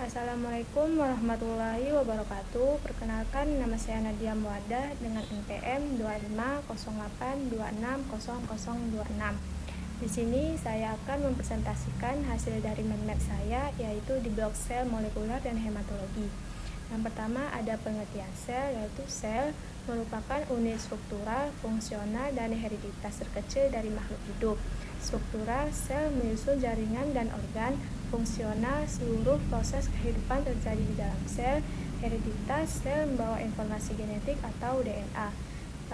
Assalamualaikum warahmatullahi wabarakatuh. Perkenalkan, nama saya Nadia Muada dengan NPM 2508260026. Di sini saya akan mempresentasikan hasil dari mind map saya, yaitu di blok sel molekuler dan hematologi. Yang pertama ada pengertian sel, yaitu sel merupakan unit struktural, fungsional, dan hereditas terkecil dari makhluk hidup. Struktural, sel menyusun jaringan dan organ. Fungsional, seluruh proses kehidupan terjadi di dalam sel. Hereditas, sel membawa informasi genetik atau DNA.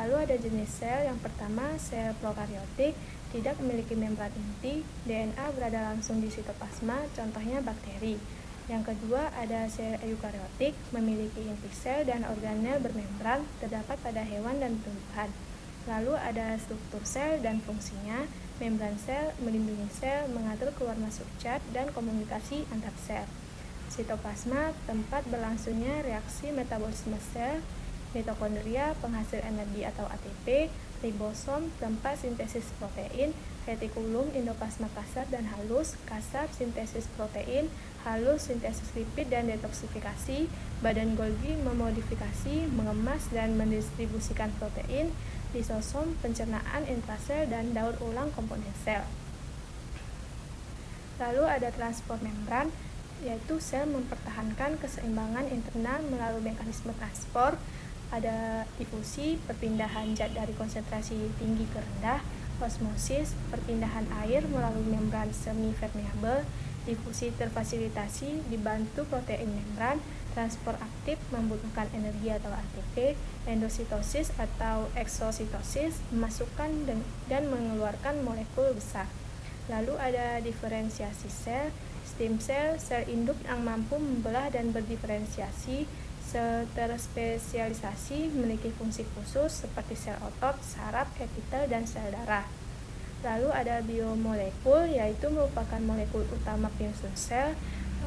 Lalu ada jenis sel. Yang pertama, sel prokaryotik, tidak memiliki membran inti. DNA berada langsung di sitoplasma, contohnya bakteri. Yang kedua, ada sel eukaryotik, memiliki inti sel dan organel bermembran, terdapat pada hewan dan tumbuhan. Lalu ada struktur sel dan fungsinya. Membran sel melindungi sel, mengatur keluar masuk zat, dan komunikasi antar sel. Sitoplasma, tempat berlangsungnya reaksi metabolisme sel. Mitokondria, penghasil energi atau ATP. Ribosom, tempat sintesis protein. Retikulum, endoplasma kasar dan halus. Kasar, sintesis protein. Halus, sintesis lipid dan detoksifikasi. Badan Golgi, memodifikasi, mengemas, dan mendistribusikan protein. Lisosom, pencernaan intrasel dan daur ulang komponen sel. Lalu ada transport membran, yaitu sel mempertahankan keseimbangan internal melalui mekanisme transport. Ada difusi, perpindahan zat dari konsentrasi tinggi ke rendah. Osmosis, perpindahan air melalui membran semi-permeabel. Difusi terfasilitasi dibantu protein membran. Transport aktif membutuhkan energi atau ATP. Endositosis atau eksositosis memasukkan dan mengeluarkan molekul besar. Lalu ada diferensiasi sel. Stem sel, sel induk yang mampu membelah dan berdiferensiasi. Sel terspesialisasi memiliki fungsi khusus seperti sel otot, saraf, epitel, dan sel darah. Lalu ada biomolekul, yaitu merupakan molekul utama penyusun sel,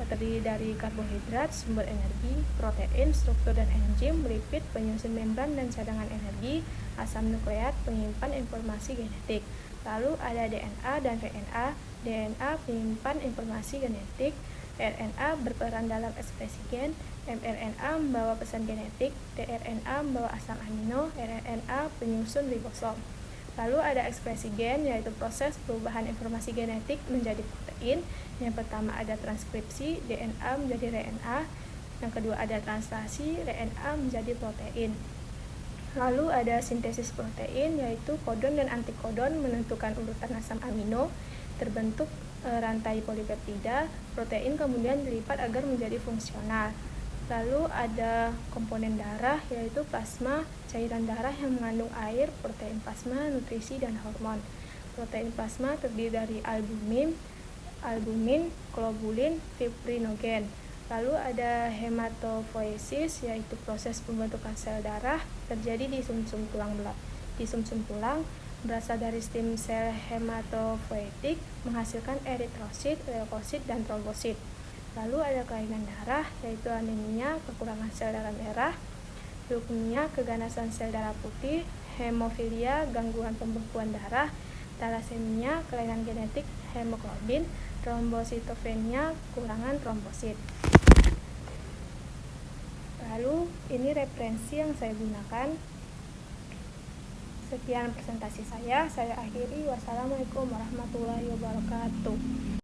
terdiri dari karbohidrat, sumber energi, protein, struktur dan enzim, lipid, penyusun membran dan cadangan energi, asam nukleat, penyimpan informasi genetik. Lalu ada DNA dan RNA. DNA penyimpan informasi genetik, RNA berperan dalam ekspresi gen, mRNA membawa pesan genetik, tRNA membawa asam amino, rRNA penyusun ribosom. Lalu ada ekspresi gen, yaitu proses perubahan informasi genetik menjadi protein. Yang pertama ada transkripsi, DNA menjadi RNA. Yang kedua ada translasi, RNA menjadi protein. Lalu ada sintesis protein, yaitu kodon dan antikodon menentukan urutan asam amino. Terbentuk rantai polipeptida, protein kemudian dilipat agar menjadi fungsional. Lalu ada komponen darah, yaitu plasma, cairan darah yang mengandung air, protein plasma, nutrisi, dan hormon. Protein plasma terdiri dari albumin, globulin, fibrinogen. Lalu ada hematopoiesis, yaitu proses pembentukan sel darah terjadi di sumsum tulang belakang. Di sumsum tulang berasal dari stem sel hematopoietik, menghasilkan eritrosit, leukosit, dan trombosit. Lalu ada kelainan darah, yaitu anemia, kekurangan sel darah merah, leukemia, keganasan sel darah putih, hemofilia, gangguan pembekuan darah, thalassemia, kelainan genetik hemoglobin, trombositopenia, kekurangan trombosit. Lalu ini referensi yang saya gunakan. Sekian presentasi saya akhiri. Wassalamualaikum warahmatullahi wabarakatuh.